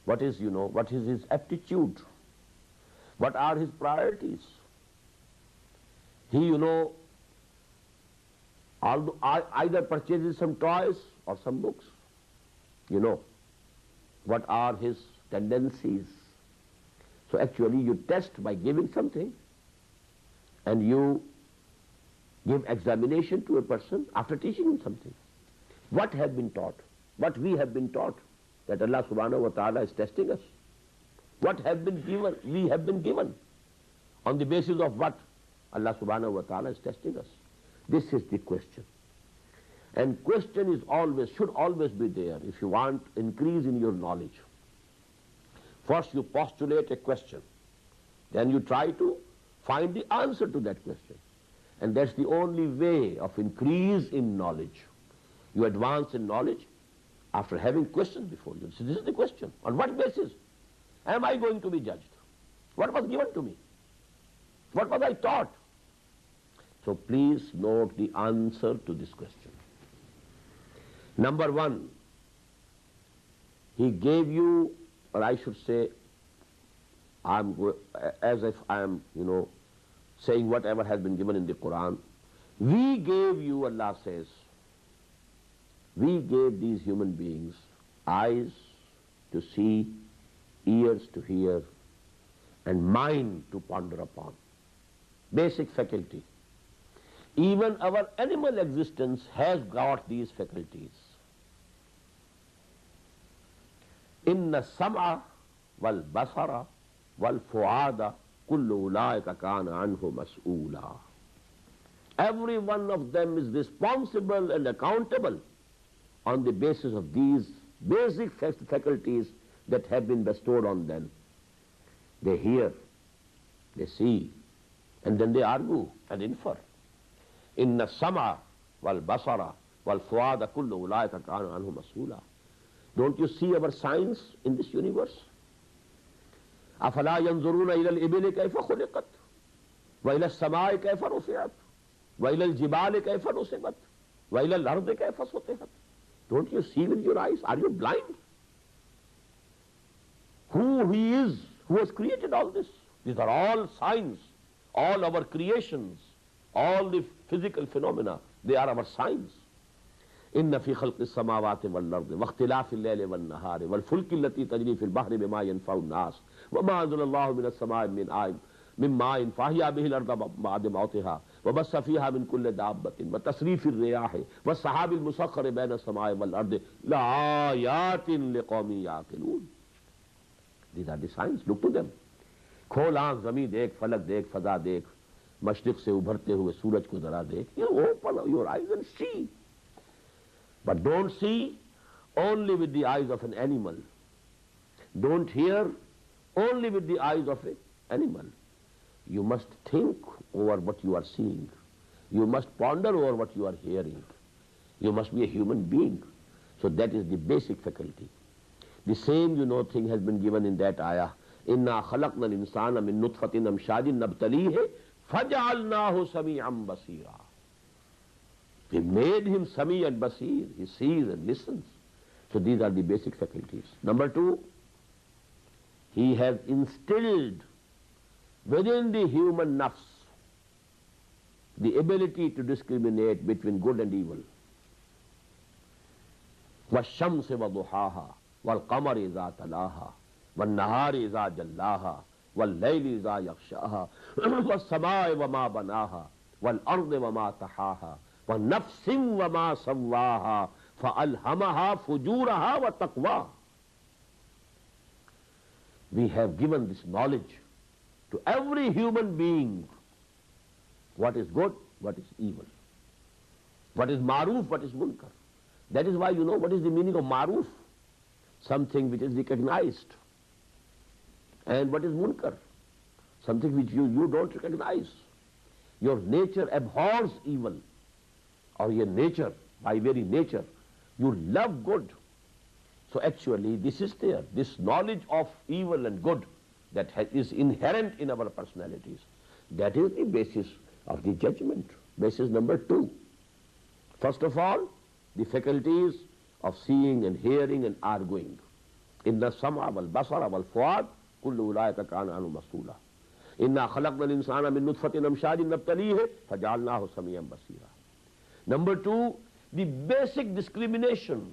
what is his aptitude, what are his priorities. He, either purchases some toys or some books. What are his tendencies. So actually you test by giving something, and you give examination to a person after teaching him something. What has been taught? What we have been taught? That Allah subhanahu wa ta'ala is testing us. What have been given? We have been given. On the basis of what? Allah subhanahu wa ta'ala is testing us. This is the question. And question is always, should always be there if you want increase in your knowledge. First you postulate a question, then you try to find the answer to that question. And that's the only way of increase in knowledge. You advance in knowledge after having questions before you. So this is the question. On what basis am I going to be judged? What was given to me? What was I taught? So please note the answer to this question. Number one, he gave you, or I should say, as if I am, saying whatever has been given in the Quran. We gave you, Allah says, we gave these human beings eyes to see, ears to hear, and mind to ponder upon. Basic faculty. Even our animal existence has got these faculties. Inna sam'a wal basara wal fu'ada kullu ulaika kana anhu mas'oola. Every one of them is responsible and accountable on the basis of these basic faculties that have been bestowed on them. They hear, they see, and then they argue and infer. Inna sam'a wal basara wal fu'ada kullu ulaika kana anhu mas'oola. Don't you see our signs in this universe? أَفَلَا يَنْظُرُونَ إِلَى الْإِبِلِ كَيْفَ خُلِقَتْ وَإِلَى السَّمَاءِ كَيْفَ رُفِعَتْ وَإِلَى الْجِبَالِ كَيْفَ نُصِبَتْ وَإِلَى الْأَرْضِ كَيْفَ سُطِحَتْ. Don't you see with your eyes? Are you blind? Who he is, who has created all this? These are all signs, all our creations, all the physical phenomena, they are our signs. إن في خلق السماوات والأرض واختلاف الليل والنهار والفلك التي تجري في البحر بما ينفع الناس وما أنزل الله من السماء من ماء فأحيا به الأرض بعد موتها وبث فيها من كل دابة وتصريف الرياح والسحاب المسخر بين السماء والأرض لآيات لقوم يعقلون. These are the signs. Look to them. खोल आंख, ज़मीन देख, फलक देख, फजा देख, मशरिक से उभरते हुए सूरज को जरा देख. You open your eyes and see. But don't see only with the eyes of an animal. Don't hear only with the eyes of an animal. You must think over what you are seeing. You must ponder over what you are hearing. You must be a human being. So that is the basic faculty. The same, thing has been given in that ayah. إِنَّا خَلَقْنَا الْإِنسَانَ مِن نُطْفَةٍ أَمْشَاجٍ نَبْتَلِيهِ فَجَعَلْنَاهُ سَمِيعًا بَصِيرًا. We made him Sami and Basir. He sees and listens. So these are the basic faculties. Number two, he has instilled within the human nafs the ability to discriminate between good and evil. وَالشَّمْسِ وَضُحَاهَا وَالْقَمَرِ إِذَا تَلَاهَا وَالنَّهَارِ إِذَا جَلَّاهَا وَاللَّيْلِ إِذَا يَغْشَاهَا وَالسَّمَاءِ وَمَا بَنَاهَا وَالْأَرْضِ وَمَا طَحَاهَا وَنَفْسٍ وَمَا سَوَّاهَا فَأَلْهَمَهَا فُجُورَهَا وَتَقْوَاهَا. We have given this knowledge to every human being. What is good, what is evil. What is maruf, what is munkar. That is why what is the meaning of maruf? Something which is recognized. And what is munkar? Something which you don't recognize. Your nature abhors evil. Or your nature, by very nature, you love good. So actually this is there, this knowledge of evil and good that is inherent in our personalities. That is the basis of the judgment. Basis number two. First of all, the faculties of seeing and hearing and arguing. Inna sam'a wal basara wal fuad kullu ulaika kana anhu mas'oola. Inna khalaqna al-insana min nutfatin amshajin nabtalihi faja'alnahu samiyan basira. Number two, the basic discrimination.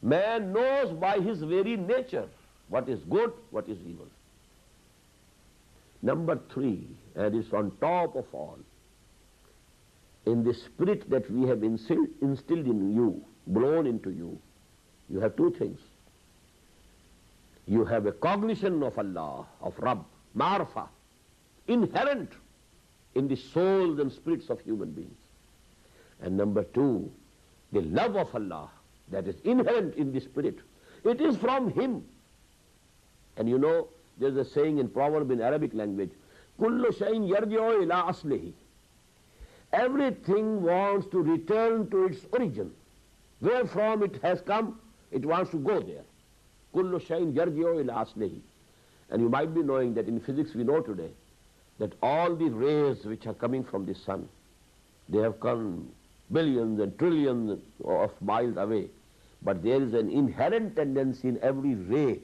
Man knows by his very nature what is good, what is evil. Number three, and it's on top of all, in the spirit that we have instilled in you, blown into you, you have two things. You have a cognition of Allah, of Rabb, Ma'arfa, inherent in the souls and spirits of human beings. And number two, the love of Allah that is inherent in the spirit. It is from Him. And you know, there's a saying in proverb in Arabic language, kullu shay'in yarji'u ila aslihi. Everything wants to return to its origin. Where from it has come, it wants to go there. Kullu shay'in yarji'u ila aslihi. And you might be knowing that in physics we know today that all the rays which are coming from the sun, they have come billions and trillions of miles away. But there is an inherent tendency in every ray.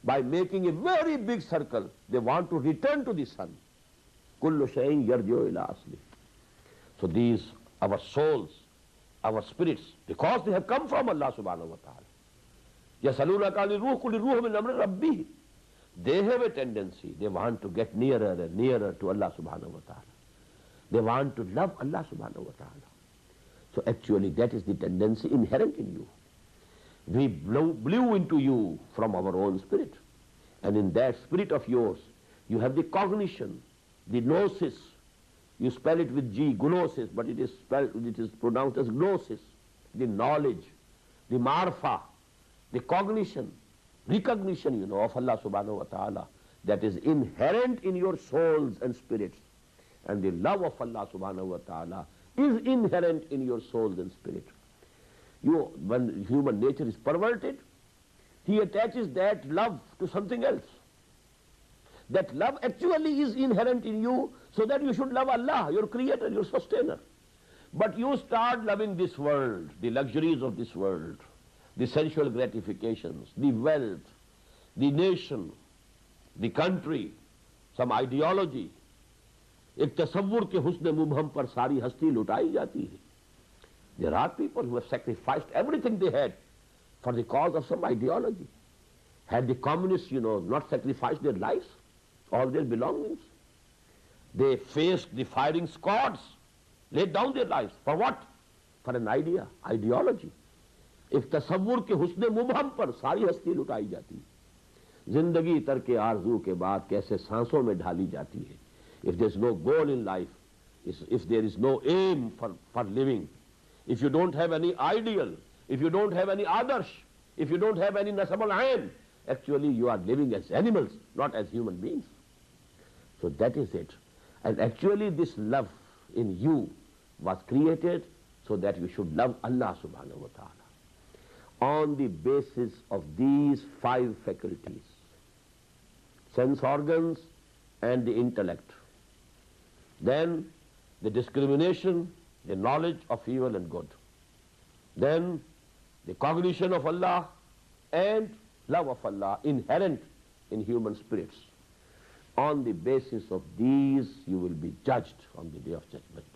By making a very big circle, they want to return to the sun. Kullu shay'in yarji'u ila asli. So these, our souls, our spirits, because they have come from Allah subhanahu wa ta'ala. يَسَأَلُونَكَ عَنِ الرُّوحِ قُلِ الرُّوحُ مِنْ أَمْرِ رَبِّهِ. They have a tendency, they want to get nearer and nearer to Allah subhanahu wa ta'ala. They want to love Allah subhanahu wa ta'ala. So actually that is the tendency inherent in you. We blew into you from our own spirit. And in that spirit of yours, you have the cognition, the gnosis. You spell it with G, gnosis, but it is pronounced as gnosis. The knowledge, the marfa, the cognition, recognition, you know, of Allah subhanahu wa ta'ala that is inherent in your souls and spirits. And the love of Allah subhanahu wa ta'ala is inherent in your souls and spirit. When human nature is perverted, he attaches that love to something else. That love actually is inherent in you so that you should love Allah, your creator, your sustainer. But you start loving this world, the luxuries of this world, the sensual gratifications, the wealth, the nation, the country, some ideology. एक तसव्वुर के हुस्न मुबहम पर सारी हस्ती लुटाई जाती है. There are people who have sacrificed everything they had for the cause of some ideology. Had the communists, you know, not sacrificed their lives, all their belongings, they faced the firing squads, laid down their lives. For what? For an idea, ideology. एक तसव्वुर के हुस्न मुबहम पर सारी हस्ती लुटाई जाती है. जिंदगी तरके आरज़ू के बाद कैसे सांसों में ढाली जाती है. If there is no goal in life, if there is no aim for living, if you don't have any ideal, if you don't have any adarsh, if you don't have any nasab al-ain, actually you are living as animals, not as human beings. So that is it. And actually this love in you was created so that you should love Allah subhanahu wa ta'ala. On the basis of these 5 faculties, sense organs and the intellect, then the discrimination, the knowledge of evil and good, then the cognition of Allah and love of Allah inherent in human spirits. On the basis of these you will be judged on the day of judgment.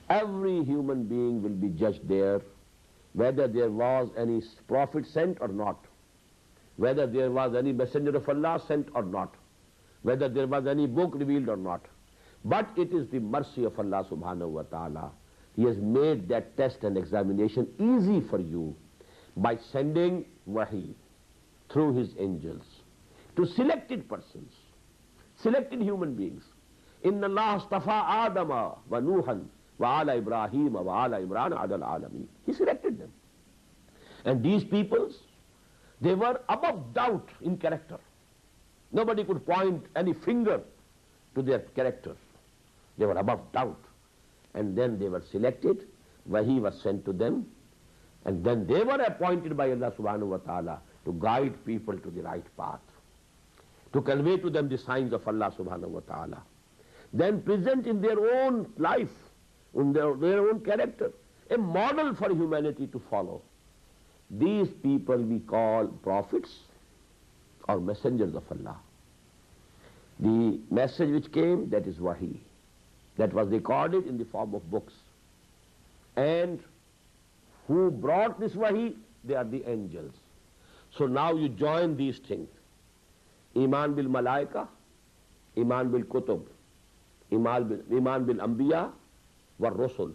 Every human being will be judged there, whether there was any prophet sent or not, whether there was any messenger of Allah sent or not, whether there was any book revealed or not. But it is the mercy of Allah subhanahu wa ta'ala. He has made that test and examination easy for you by sending wahi through His angels to selected persons, selected human beings. Inna Allah astafa Adama wa Nuhan wa ala Ibrahim wa ala Imran adal alameen. He selected them. And these peoples, they were above doubt in character. Nobody could point any finger to their character. They were above doubt. And then they were selected, wahi was sent to them, and then they were appointed by Allah subhanahu wa ta'ala to guide people to the right path, to convey to them the signs of Allah subhanahu wa ta'ala, then present in their own life, in their own character, a model for humanity to follow. These people we call prophets or messengers of Allah. The message which came, that is wahi. That was recorded in the form of books. And who brought this wahi? They are the angels. So now you join these things. Imaan bil malaika, Imaan bil kutub, Imaan bil anbiya wa rusul.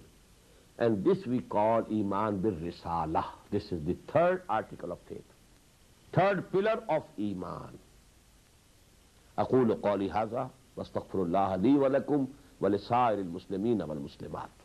And this we call Imaan bil risala. This is the 3rd article of faith. 3rd pillar of Imaan. أقول قولي هذا واستغفر اللہ لی ولکم ولسائر المسلمین والمسلمات.